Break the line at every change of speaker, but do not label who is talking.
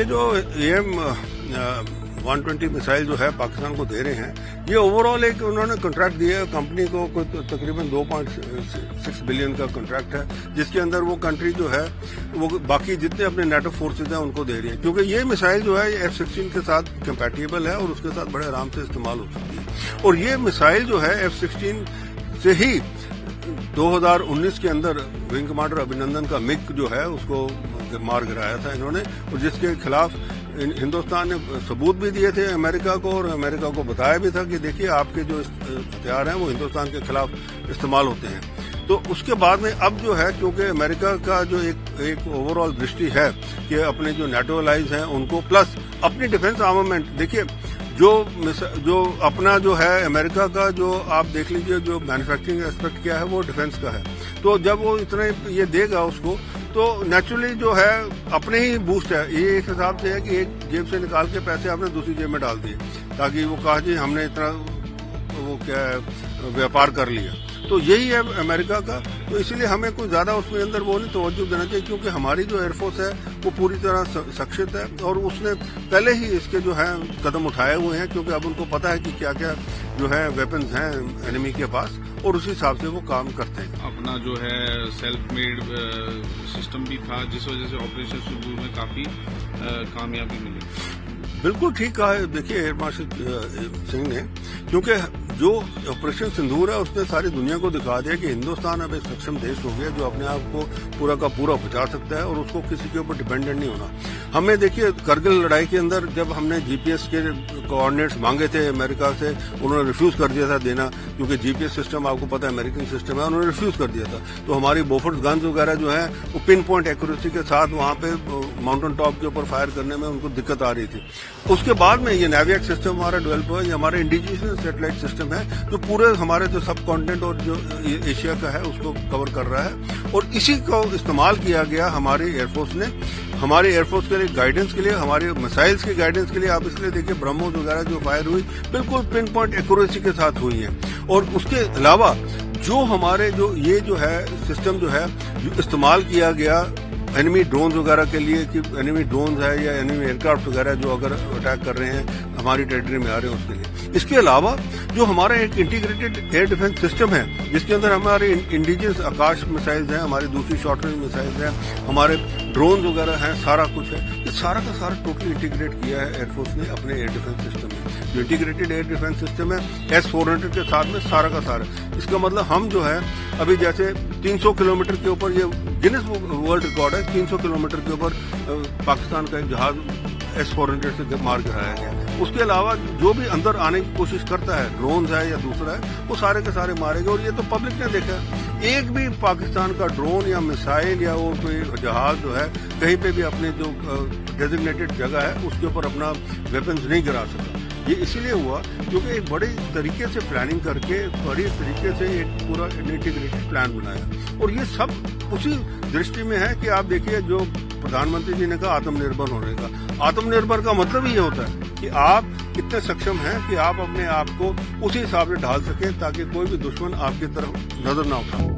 जो AM-120 missile जो है पाकिस्तान को दे रहे हैं, ये ओवरऑल एक उन्होंने कॉन्ट्रैक्ट दिया है कंपनी को, तकरीबन 2.6 बिलियन का कॉन्ट्रैक्ट है, जिसके अंदर वो कंट्री जो है वो बाकी जितने अपने नेटो फोर्सेज हैं उनको दे रही है, क्योंकि ये मिसाइल जो है F-16 के साथ कंपैटिबल है और उसके साथ बड़े आराम से इस्तेमाल हो सकती है। और ये मिसाइल जो है F-16 से ही 2019 के अंदर विंग कमांडर अभिनंदन का मिग जो है उसको मार गिराया था इन्होंने, और जिसके खिलाफ हिंदुस्तान ने सबूत भी दिए थे अमेरिका को, और अमेरिका को बताया भी था कि देखिए आपके जो हथियार हैं वो हिंदुस्तान के खिलाफ इस्तेमाल होते हैं। तो उसके बाद में अब जो है, क्योंकि अमेरिका का जो एक ओवरऑल दृष्टि है कि अपने जो नेटो अलाइज हैं उनको प्लस अपनी डिफेंस आर्मामेंट, देखिए जो अपना जो है अमेरिका का जो आप देख लीजिए जो मैन्युफैक्चरिंग एस्पेक्ट क्या है वो डिफेंस का है, तो जब वो इतने ये देगा उसको तो नेचुरली जो है अपने ही बूस्ट है। ये एक हिसाब से है कि एक जेब से निकाल के पैसे आपने दूसरी जेब में डाल दिए ताकि वो कहा जी हमने इतना वो क्या है व्यापार कर लिया, तो यही है अमेरिका का। तो इसीलिए हमें कोई ज्यादा उसमें अंदर वो नहीं तवज्जो देना चाहिए, क्योंकि हमारी जो एयरफोर्स है वो पूरी तरह सक्षित है और उसने पहले ही इसके जो है कदम उठाए हुए हैं, क्योंकि अब उनको पता है कि क्या क्या जो है वेपन्स हैं एनिमी के पास, और उसी हिसाब से वो काम करते हैं।
अपना जो है सेल्फ मेड सिस्टम भी था, जिस वजह से ऑपरेशन सिंदूर में काफी कामयाबी मिली।
बिल्कुल ठीक कहा है, देखिए एयर मार्शल सिंह ने, क्योंकि जो ऑपरेशन सिंदूर है उसने सारी दुनिया को दिखा दिया कि हिंदुस्तान अब एक सक्षम देश हो गया जो अपने आप को पूरा का पूरा बचा सकता है और उसको किसी के ऊपर डिपेंडेंट नहीं होना। हमें देखिए करगिल लड़ाई के अंदर जब हमने जीपीएस के कोऑर्डिनेट्स मांगे थे अमेरिका से, उन्होंने रिफ्यूज कर दिया था देना, क्योंकि जीपीएस सिस्टम आपको पता है अमेरिकन सिस्टम है, उन्होंने रिफ्यूज कर दिया था। तो हमारी बोफोर्स गन्स वगैरह जो है वो पिन पॉइंट एक्यूरेसी के साथ वहां पे माउंटेन टॉप के ऊपर फायर करने में उनको दिक्कत आ रही थी। उसके बाद में ये नेविक सिस्टम हमारा डेवलप हुआ, ये हमारा इंडिजिनियस सैटेलाइट सिस्टम है जो पूरे हमारे जो सब कॉन्टिनेंट और जो एशिया का है उसको कवर कर रहा है, और इसी को इस्तेमाल किया गया हमारी एयरफोर्स ने, हमारी एयरफोर्स के लिए गाइडेंस के लिए, हमारे मिसाइल्स के गाइडेंस के लिए। आप इसलिए देखिए ब्रह्मोस वगैरह जो फायर हुई बिल्कुल पिन पॉइंट एक्यूरेसी के साथ हुई है। और उसके अलावा जो हमारे जो ये जो है सिस्टम जो है जो इस्तेमाल किया गया एनिमी ड्रोन्स वगैरह के लिए, कि एनिमी ड्रोन्स है या एनिमी एयरक्राफ्ट वगैरह जो अगर अटैक कर रहे हैं हमारी टेरिटरी में आ रहे हैं उसके लिए। इसके अलावा जो हमारा एक इंटीग्रेटेड एयर डिफेंस सिस्टम है जिसके अंदर हमारे इंडिजियस आकाश मिसाइल्स हैं, हमारी दूसरी शॉर्ट रेंज मिसाइल्स हैं, हमारे ड्रोन्स वगैरह हैं, सारा कुछ है, ये सारा का सारा टोटली इंटीग्रेट किया है एयरफोर्स ने अपने एयर डिफेंस सिस्टम में। जो इंटीग्रेटेड एयर डिफेंस सिस्टम है S-400 के साथ में सारा का सारा, इसका मतलब हम जो है अभी जैसे 300 किलोमीटर के ऊपर, ये गिनीज वर्ल्ड रिकॉर्ड है, 300 किलोमीटर के ऊपर पाकिस्तान का एक जहाज S-400 से मार गिराया गया। उसके अलावा जो भी अंदर आने की कोशिश करता है, ड्रोन है या दूसरा है, वो सारे के सारे मारे गए। और ये तो पब्लिक ने देखा, एक भी पाकिस्तान का ड्रोन या मिसाइल या वो कोई जहाज जो है कहीं पे भी अपने जो डेजिग्नेटेड जगह है उसके ऊपर अपना वेपन्स नहीं गिरा सका। ये इसीलिए हुआ क्योंकि एक बड़े तरीके से प्लानिंग करके, बड़ी तरीके से एक पूरा इंटीग्रेटेड प्लान बनाया, और ये सब उसी दृष्टि में है कि आप देखिए जो प्रधानमंत्री जी ने कहा आत्मनिर्भर होने का, आत्मनिर्भर का मतलब ये होता है कि आप कितने सक्षम हैं कि आप अपने आप को उसी हिसाब से ढाल सकें ताकि कोई भी दुश्मन आपकी तरफ नजर ना उठाए।